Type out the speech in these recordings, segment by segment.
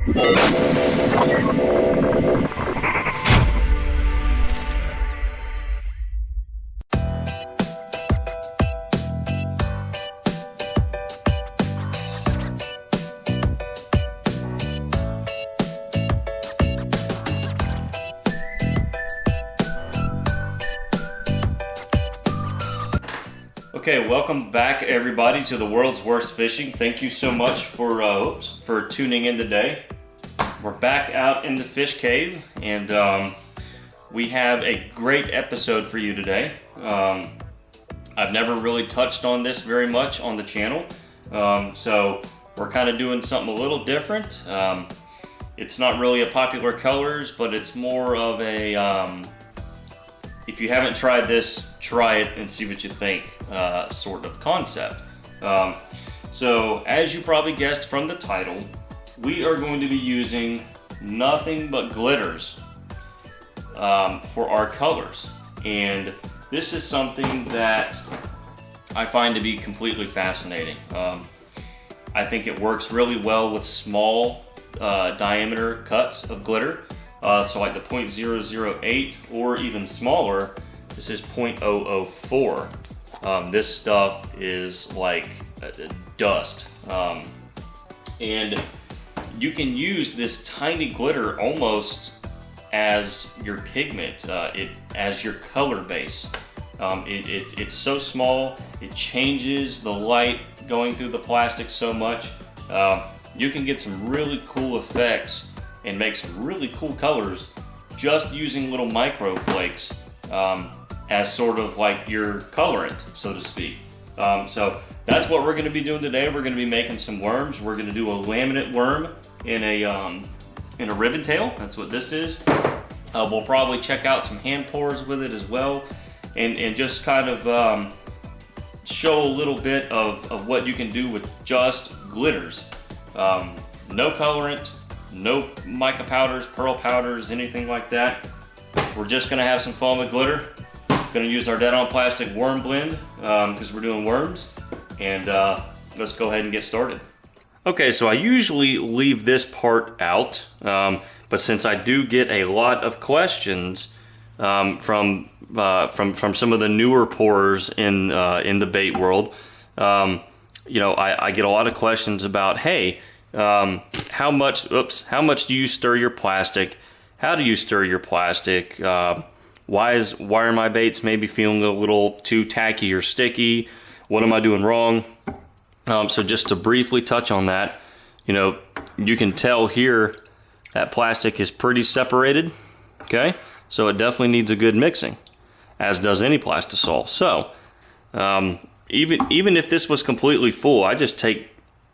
Okay, welcome back everybody to the world's worst fishing. Thank you so much for tuning in today. We're back out in the fish cave, and we have a great episode for you today. I've never really touched on this very much on the channel, so we're kind of doing something a little different. It's not really a popular colors, but it's more of a if you haven't tried this, try it and see what you think sort of concept. So as you probably guessed from the title, we are going to be using nothing but glitters for our colors. And this is something that I find to be completely fascinating. I think it works really well with small diameter cuts of glitter. So like the 0.008 or even smaller, this is 0.004. This stuff is like dust. And you can use this tiny glitter almost as your pigment, as your color base. It's so small, it changes the light going through the plastic so much. You can get some really cool effects and make some really cool colors just using little micro flakes as sort of like your colorant, so to speak. So that's what we're going to be doing today. We're going to be making some worms. We're going to do a laminate worm in a ribbon tail. That's what this is. We'll probably check out some hand pours with it as well, and just kind of show a little bit of what you can do with just glitters. No colorant, no mica powders, pearl powders, anything like that. We're just gonna have some fun with glitter. Gonna use our Dead On Plastic worm blend because we're doing worms, and let's go ahead and get started. Okay, so I usually leave this part out, but since I do get a lot of questions from some of the newer pourers in the bait world, you know, I get a lot of questions about, hey, how much do you stir your plastic? How do you stir your plastic? Why are my baits maybe feeling a little too tacky or sticky? What am I doing wrong? So just to briefly touch on that, you know, you can tell here that plastic is pretty separated, okay? So it definitely needs a good mixing, as does any plastisol. So even if this was completely full, I just take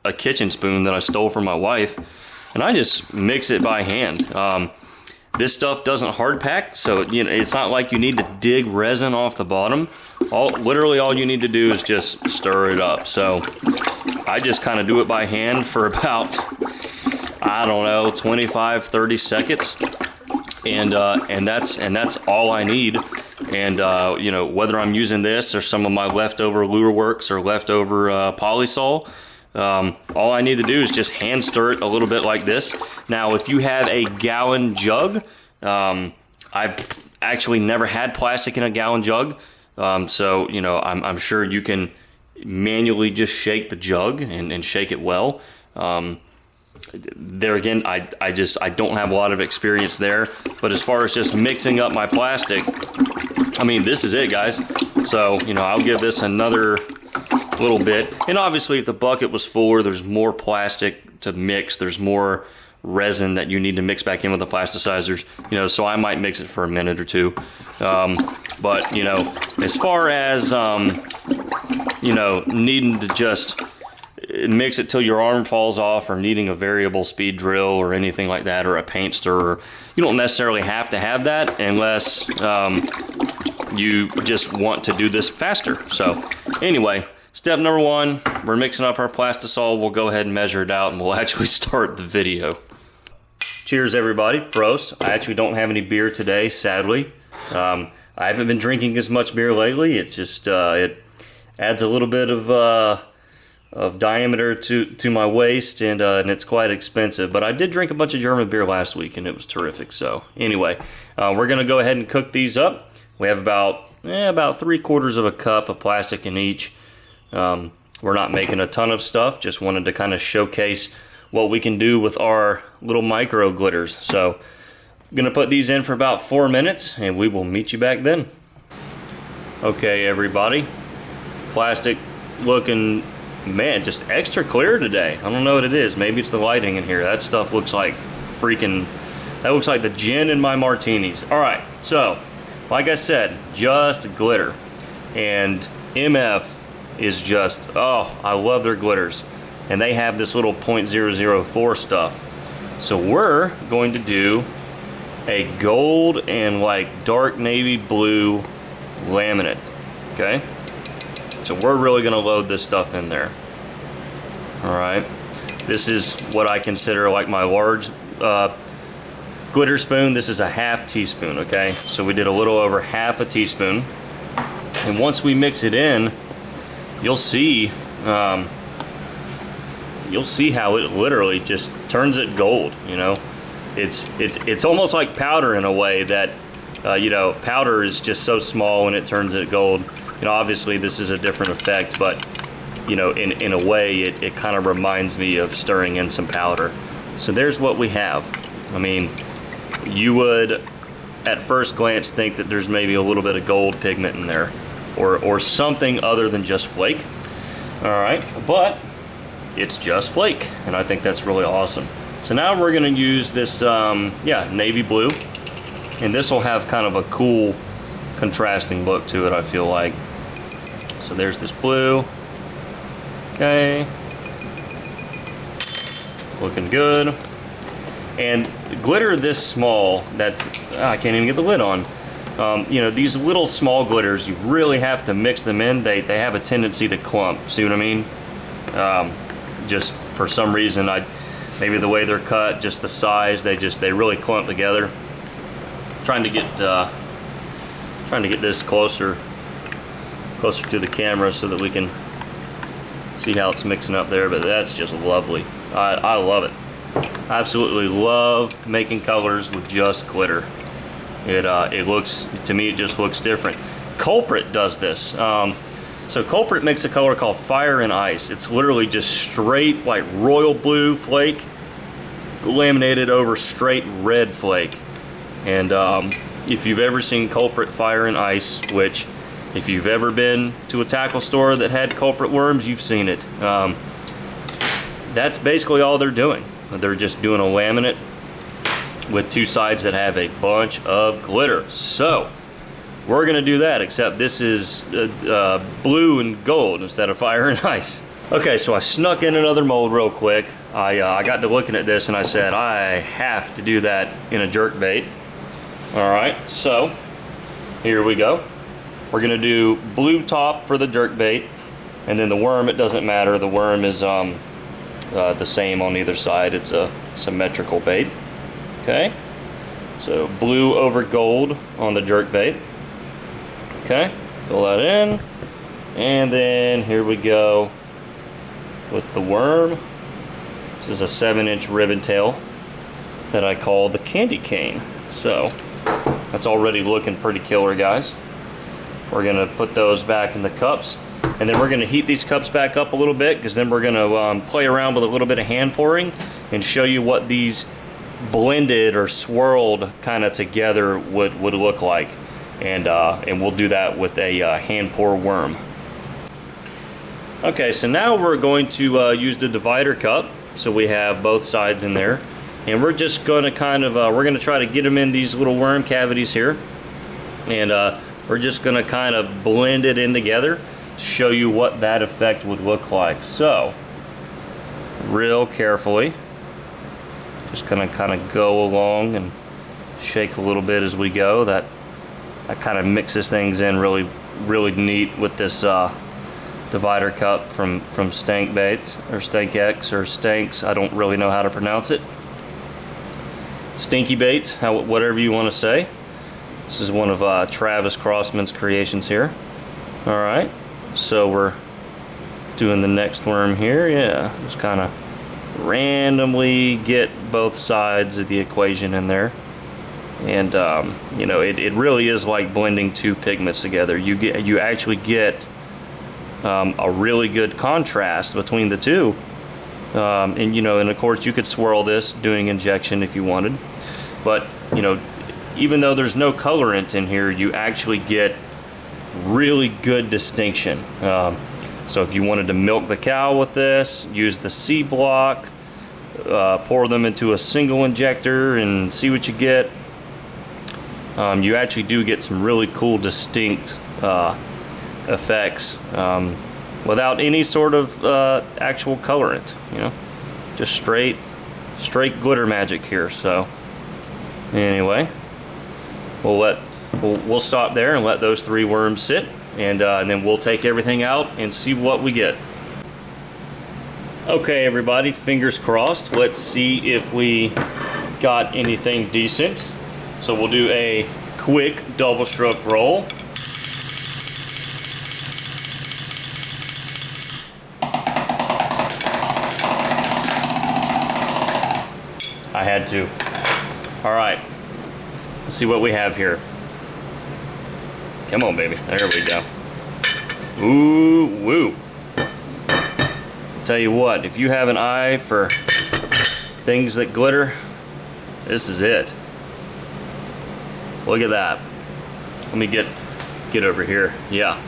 a kitchen spoon that I stole from my wife, and I just mix it by hand. This stuff doesn't hard pack, so you know it's not like you need to dig resin off the bottom. Literally all you need to do is just stir it up. So I just kind of do it by hand for about, I don't know, 25-30 seconds, and that's all I need. And you know, whether I'm using this or some of my leftover Lure Works or leftover Polysol, all I need to do is just hand stir it a little bit like this. Now, if you have a gallon jug, I've actually never had plastic in a gallon jug, so you know I'm sure you can manually just shake the jug and shake it well. There again, I don't have a lot of experience there, but as far as just mixing up my plastic, I mean, this is it, guys. So you know, I'll give this another little bit, and obviously if the bucket was fuller, there's more plastic to mix, there's more resin that you need to mix back in with the plasticizers, you know, so I might mix it for a minute or two. But you know, as far as you know, needing to just mix it till your arm falls off, or needing a variable speed drill or anything like that, or a paint stirrer, you don't necessarily have to have that unless you just want to do this faster. So anyway, step number one, we're mixing up our plastisol. We'll go ahead and measure it out, and we'll actually start the video. Cheers, everybody. Prost. I actually don't have any beer today, sadly. I haven't been drinking as much beer lately. It's just, it adds a little bit of of diameter to my waist, and it's quite expensive. But I did drink a bunch of German beer last week, and it was terrific. So anyway, we're gonna go ahead and cook these up. We have about 3/4 of a cup of plastic in each. We're not making a ton of stuff, just wanted to kind of showcase what we can do with our little micro glitters. So I'm gonna put these in for about 4 minutes, and we will meet you back then. Okay, everybody, plastic looking, man, just extra clear today. I don't know what it is. Maybe it's the lighting in here. That stuff looks like that looks like the gin in my martinis. All right, so like I said, just glitter. And MF is just, oh, I love their glitters. And they have this little .004 stuff. So we're going to do a gold and like dark navy blue laminate, okay? So we're really gonna load this stuff in there. All right, this is what I consider like my large glitter spoon. This is a 1/2 teaspoon, okay? So we did a little over 1/2 teaspoon. And once we mix it in, you'll see how it literally just turns it gold, you know? It's almost like powder in a way that, you know, powder is just so small and it turns it gold. You know, obviously this is a different effect, but, you know, in a way it kind of reminds me of stirring in some powder. So there's what we have. I mean, you would at first glance think that there's maybe a little bit of gold pigment in there, or something other than just flake. All right, but it's just flake, and I think that's really awesome. So now we're gonna use this, navy blue, and this will have kind of a cool contrasting look to it, I feel like. So there's this blue, okay, looking good. And glitter this small, I can't even get the lid on. You know, these little small glitters, you really have to mix them in. They have a tendency to clump, see what I mean? Just for some reason, maybe the way they're cut, just the size, they really clump together. Trying to get this closer to the camera so that we can see how it's mixing up there, but that's just lovely. I love it. I absolutely love making colors with just glitter. It looks, to me, it just looks different. Culprit does this. So Culprit makes a color called Fire and Ice. It's literally just straight, like royal blue flake, laminated over straight red flake. And if you've ever seen Culprit Fire and Ice, which if you've ever been to a tackle store that had Culprit worms, you've seen it. That's basically all they're doing. They're just doing a laminate with two sides that have a bunch of glitter. So we're gonna do that, except this is blue and gold instead of fire and ice. Okay, so I snuck in another mold real quick. I got to looking at this and I said, I have to do that in a jerkbait. All right, so here we go. We're gonna do blue top for the jerkbait, and then the worm, it doesn't matter. The worm is the same on either side. It's a symmetrical bait. Okay, so blue over gold on the jerkbait. Okay, fill that in, and then here we go with the worm. This is a 7-inch ribbon tail that I call the candy cane. So that's already looking pretty killer, guys. We're gonna put those back in the cups, and then we're gonna heat these cups back up a little bit, because then we're gonna play around with a little bit of hand pouring and show you what these blended or swirled kind of together would look like. And we'll do that with a hand pour worm. Okay, so now we're going to use the divider cup, so we have both sides in there, and we're just going to kind of we're going to try to get them in these little worm cavities here, and we're just going to kind of blend it in together to show you what that effect would look like. So real carefully, just going to kind of go along and shake a little bit as we go. That kind of mixes things in really neat with this divider cup from Stank Baits, or Stank X, or Stanks. I don't really know how to pronounce it. Stinky Baits, whatever you want to say. This is one of Travis Crossman's creations here. All right, so we're doing the next worm here. Yeah, just kind of randomly get both sides of the equation in there. And you know, it really is like blending two pigments together. You actually get a really good contrast between the two. And you know, and of course you could swirl this doing injection if you wanted, but you know, even though there's no colorant in here, you actually get really good distinction. So if you wanted to milk the cow with this, use the C block, pour them into a single injector and see what you get. You actually do get some really cool distinct effects without any sort of actual colorant, you know, just straight glitter magic here. So anyway, we'll stop there and let those 3 worms sit, and then we'll take everything out and see what we get. Okay, everybody, fingers crossed. Let's see if we got anything decent. So we'll do a quick double stroke roll. I had to. All right, let's see what we have here. Come on, baby. There we go. Ooh, woo. Tell you what, if you have an eye for things that glitter, this is it. Look at that. Let me get over here. Yeah.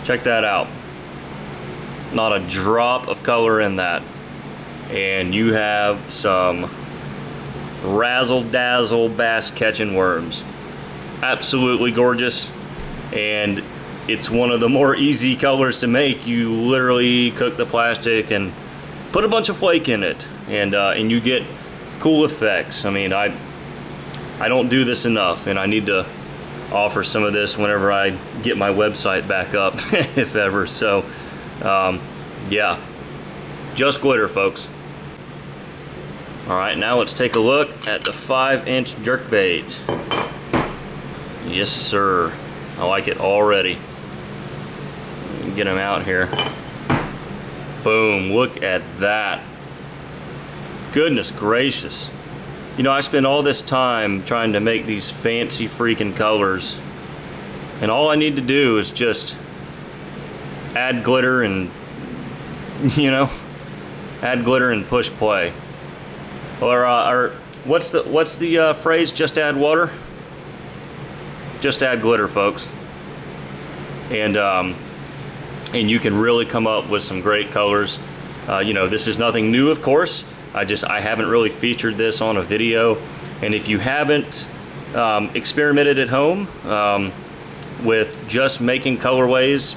Check that out. Not a drop of color in that. And you have some razzle-dazzle bass-catching worms. Absolutely gorgeous. And it's one of the more easy colors to make. You literally cook the plastic and put a bunch of flake in it, and you get cool effects. I mean, I don't do this enough, and I need to offer some of this whenever I get my website back up, if ever. So, yeah, just glitter, folks. All right, now let's take a look at the 5-inch jerkbait. Yes, sir. I like it already. Get them out here. Boom, look at that. Goodness gracious. You know, I spent all this time trying to make these fancy freaking colors, and all I need to do is just add glitter and, you know, add glitter and push play. Or what's the phrase? Just add water? Just add glitter, folks. And you can really come up with some great colors. You know, this is nothing new, of course. I haven't really featured this on a video. And if you haven't experimented at home with just making colorways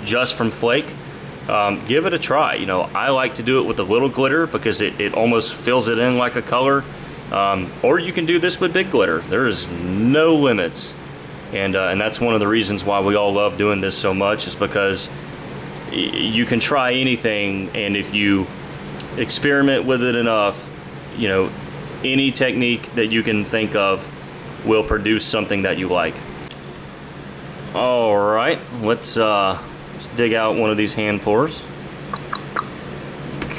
just from flake, give it a try. You know, I like to do it with a little glitter because it almost fills it in like a color. Or you can do this with big glitter. There is no limits. And that's one of the reasons why we all love doing this so much, is because you can try anything, and if you experiment with it enough, you know, any technique that you can think of will produce something that you like. All right, let's dig out one of these hand pours.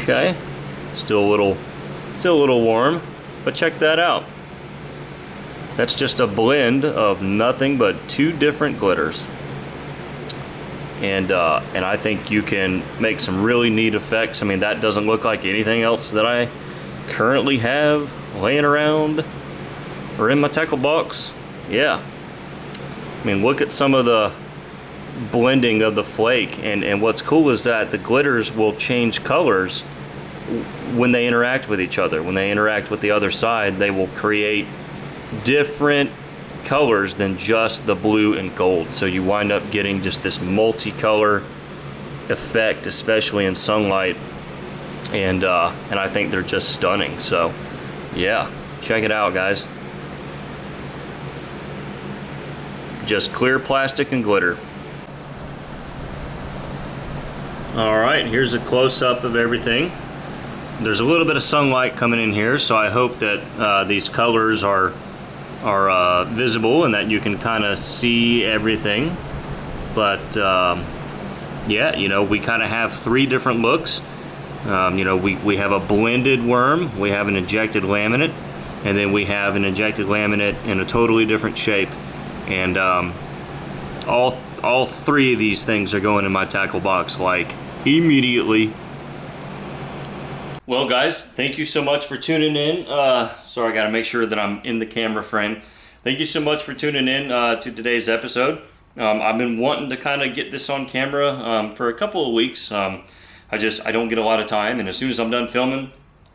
Okay, still a little warm, but check that out. That's just a blend of nothing but 2 different glitters. And I think you can make some really neat effects. I mean, that doesn't look like anything else that I currently have laying around or in my tackle box. Yeah. I mean, look at some of the blending of the flake. And what's cool is that the glitters will change colors when they interact with each other. When they interact with the other side, they will create different colors than just the blue and gold. So you wind up getting just this multicolor effect, especially in sunlight, and I think they're just stunning. So yeah, check it out, guys. Just clear plastic and glitter. All right, here's a close-up of everything. There's a little bit of sunlight coming in here, so I hope that these colors are visible and that you can kind of see everything. But yeah, you know, we kind of have three different looks. You know, we have a blended worm, we have an injected laminate, and then we have an injected laminate in a totally different shape. And all three of these things are going in my tackle box, like, immediately. Well, guys, thank you so much for tuning in. Sorry, I got to make sure that I'm in the camera frame. Thank you so much for tuning in to today's episode. I've been wanting to kind of get this on camera for a couple of weeks. I don't get a lot of time, and as soon as I'm done filming,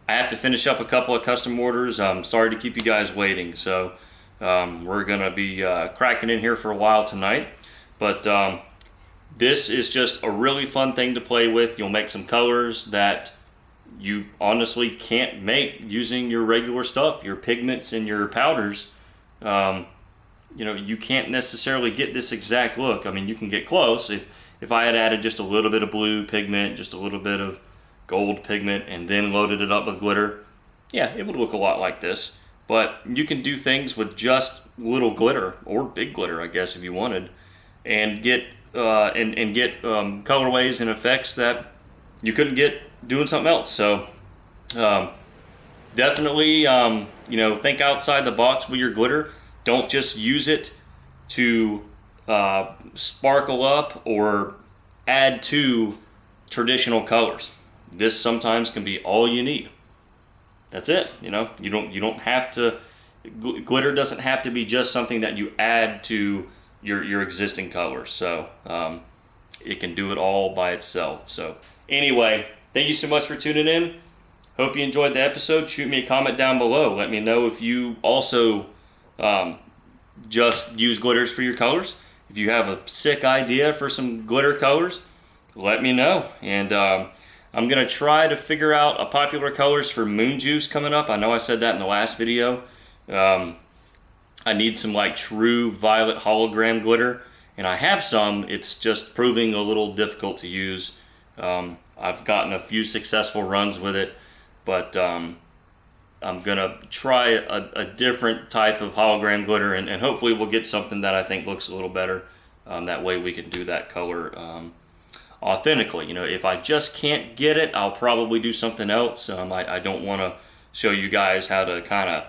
I have to finish up a couple of custom orders. I'm sorry to keep you guys waiting, so we're gonna be cracking in here for a while tonight. But this is just a really fun thing to play with. You'll make some colors that you honestly can't make using your regular stuff, your pigments and your powders. You know, you can't necessarily get this exact look. I mean, you can get close. If I had added just a little bit of blue pigment, just a little bit of gold pigment, and then loaded it up with glitter, yeah, it would look a lot like this. But you can do things with just little glitter, or big glitter, I guess, if you wanted, and get colorways and effects that you couldn't get doing something else. So definitely, you know, think outside the box with your glitter. Don't just use it to sparkle up or add to traditional colors. This sometimes can be all you need. That's it. You know, you don't have to. Glitter doesn't have to be just something that you add to your existing colors. So it can do it all by itself. So anyway, thank you so much for tuning in. Hope you enjoyed the episode. Shoot me a comment down below. Let me know if you also just use glitters for your colors. If you have a sick idea for some glitter colors, let me know. And I'm gonna try to figure out a popular colors for Moon Juice coming up. I know I said that in the last video. I need some like true violet hologram glitter, and I have some. It's just proving a little difficult to use. I've gotten a few successful runs with it, but I'm gonna try a different type of hologram glitter, and hopefully we'll get something that I think looks a little better. That way we can do that color authentically. You know, if I just can't get it, I'll probably do something else. I don't want to show you guys how to kind of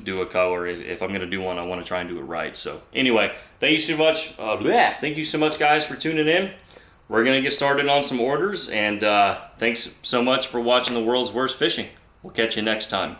do a color. If I'm going to do one, I want to try and do it right. So anyway, thank you so much. Thank you so much, guys, for tuning in. We're going to get started on some orders, and thanks so much for watching The World's Worst Fishing. We'll catch you next time.